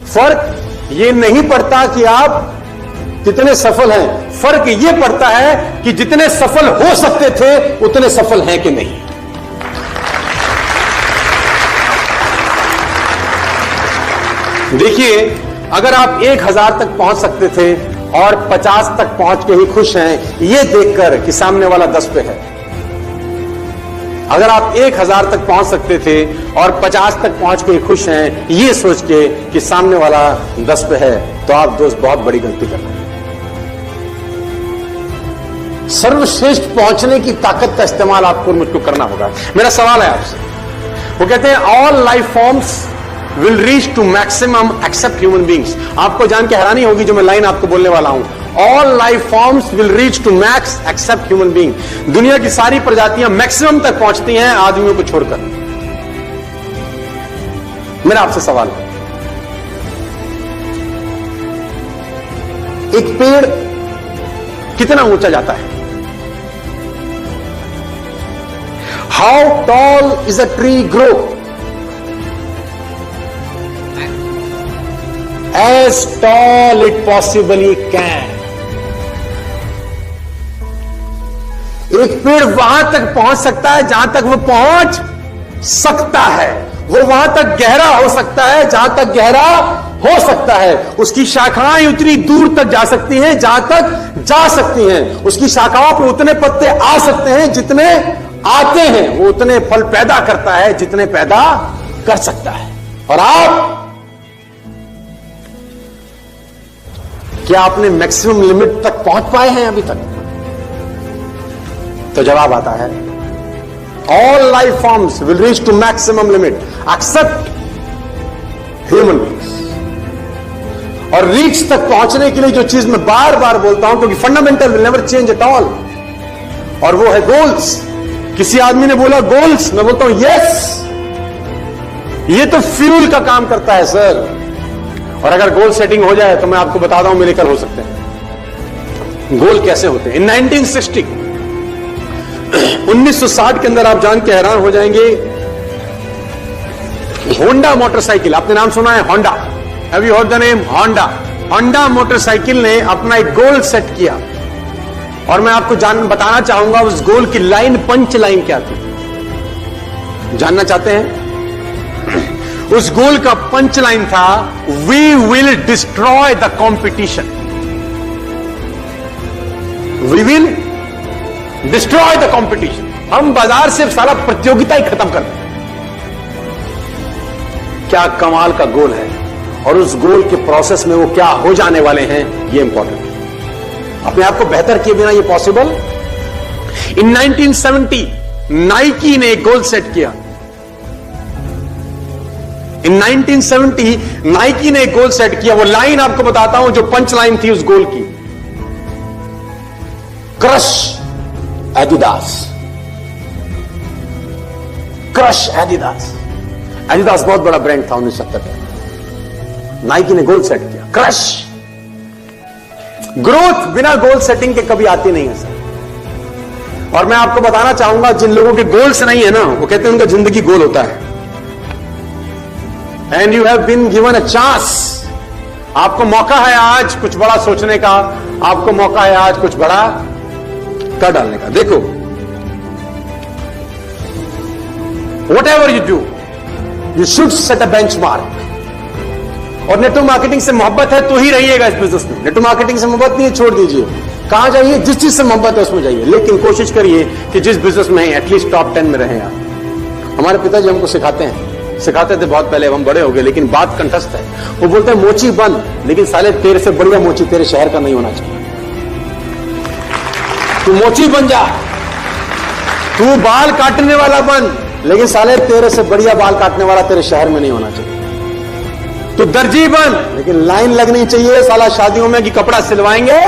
फर्क ये नहीं पड़ता कि आप कितने सफल हैं, फर्क ये पड़ता है कि जितने सफल हो सकते थे उतने सफल हैं कि नहीं। देखिए, अगर आप 1000 तक पहुंच सकते थे और 50 तक पहुंच के ही खुश हैं, ये देखकर कि सामने वाला 10 पे है। अगर आप 1000 तक पहुंच सकते थे और 50 तक पहुंच के खुश हैं, ये सोच के कि सामने वाला 10 पे है, तो आप दोस्त बहुत बड़ी गलती कर रहे हैं। सर्वश्रेष्ठ पहुंचने की ताकत का इस्तेमाल आपको और मुझको करना होगा। मेरा सवाल है आपसे, वो कहते हैं all life forms will reach to maximum except human beings. आपको जान के हैरानी होगी जो मैं लाइन आपको बोलने वाला हूं, all life forms will reach to max except human being. दुनिया की सारी प्रजातियां मैक्सिमम तक पहुंचती हैं आदमियों को छोड़कर। मेरा आपसे सवाल है, एक पेड़ कितना ऊंचा जाता है? How tall is a tree grow? As tall it possibly can. एक पेड़ वहां तक पहुंच सकता है जहां तक वो पहुंच सकता है। वो वहां तक गहरा हो सकता है जहां तक गहरा हो सकता है। उसकी शाखाएं उतनी दूर तक जा सकती हैं जहां तक जा सकती हैं। उसकी शाखाओं पर उतने पत्ते आ सकते हैं जितने आते हैं। वो उतने फल पैदा करता है जितने पैदा कर सकता है। और आप, क्या आपने मैक्सिमम लिमिट तक पहुंच पाए हैं अभी तक? तो जवाब आता है all life forms will reach to maximum limit except human beings. और रीच तक पहुंचने के लिए जो चीज मैं बार बार बोलता हूं, क्योंकि fundamental will never change at all, और वो है गोल्स। किसी आदमी ने बोला गोल्स, मैं बोलता हूं यस, ये तो फ्यूल का काम करता है सर। और अगर गोल सेटिंग हो जाए तो मैं आपको बताता हूं मिलकर हो सकते हैं। गोल कैसे होते हैं? इन 1960 के अंदर आप जान के हैरान हो जाएंगे, होंडा मोटरसाइकिल, आपने नाम सुना है Honda? Have you heard the name Honda? Honda motorcycle ने अपना एक गोल सेट किया और मैं आपको बताना चाहूंगा उस गोल की लाइन, पंच लाइन क्या थी। जानना चाहते हैं? उस गोल का पंच लाइन था, we will destroy the competition. We will destroy the competition. हम बाजार से सारा प्रतियोगिता ही खत्म कर दें। क्या कमाल का गोल है, और उस गोल के प्रोसेस में वो क्या हो जाने वाले हैं, ये इंपॉर्टेंट है। अपने आप को बेहतर किए बिना ये पॉसिबल? इन 1970 नाइकी ने एक गोल सेट किया। इन 1970 नाइकी ने एक गोल सेट किया। वो लाइन आपको बताता हूं जो पंच लाइन थी उस गोल की, crush Adidas. Crush Adidas. Adidas बहुत बड़ा ब्रांड था 1970 में। नाइकी ने गोल सेट किया, क्रश। ग्रोथ बिना गोल सेटिंग के कभी आती नहीं है सर। और मैं आपको बताना चाहूंगा, जिन लोगों के गोल्स नहीं है ना, वो कहते हैं उनका जिंदगी गोल होता है। And you have been given a chance. आपको मौका है आज कुछ बड़ा सोचने का, आपको मौका है आज कुछ बड़ा कर डालने का। देखो, what ever you do, you should set a benchmark. और नेटवर्क मार्केटिंग से मोहब्बत है तो ही रहिएगा इस बिजनेस में। नेटवर्क मार्केटिंग से मोहब्बत नहीं है, छोड़ दीजिए। कहां जाइए? जिस चीज से मोहब्बत है उसमें जाइए, लेकिन कोशिश करिए कि जिस बिजनेस में एटलीस्ट टॉप 10 में रहें आप। हमारे पिताजी हमको सिखाते थे बहुत पहले, हम बड़े हो गए, लेकिन बात कंठस्थ है। वो बोलते हैं मोची बन, लेकिन साले तेरे से बढ़िया मोची तेरे शहर का नहीं होना चाहिए। तू मोची बन जा, तू बाल काटने वाला बन, लेकिन साले तेरे से बढ़िया बाल काटने वाला तेरे शहर में नहीं होना चाहिए। तू दर्जी बन, लेकिन लाइन लगनी चाहिए साला शादियों में कि कपड़ा सिलवाएंगे।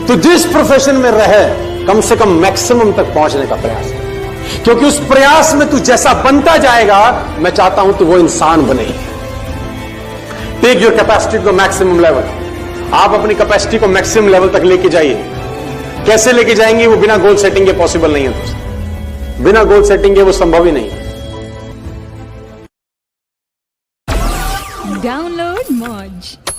तो जिस प्रोफेशन में रहे, कम से कम मैक्सिमम तक पहुंचने का प्रयास है, क्योंकि उस प्रयास में तू जैसा बनता जाएगा, मैं चाहता हूं तू वो इंसान बने। Take your capacity to maximum level. आप अपनी कैपेसिटी को मैक्सिमम लेवल तक लेके जाइए। कैसे लेके जाएंगे? वो बिना गोल सेटिंग के पॉसिबल नहीं है दोस्तों। बिना गोल सेटिंग के वो संभव ही नहीं है। Download Moj.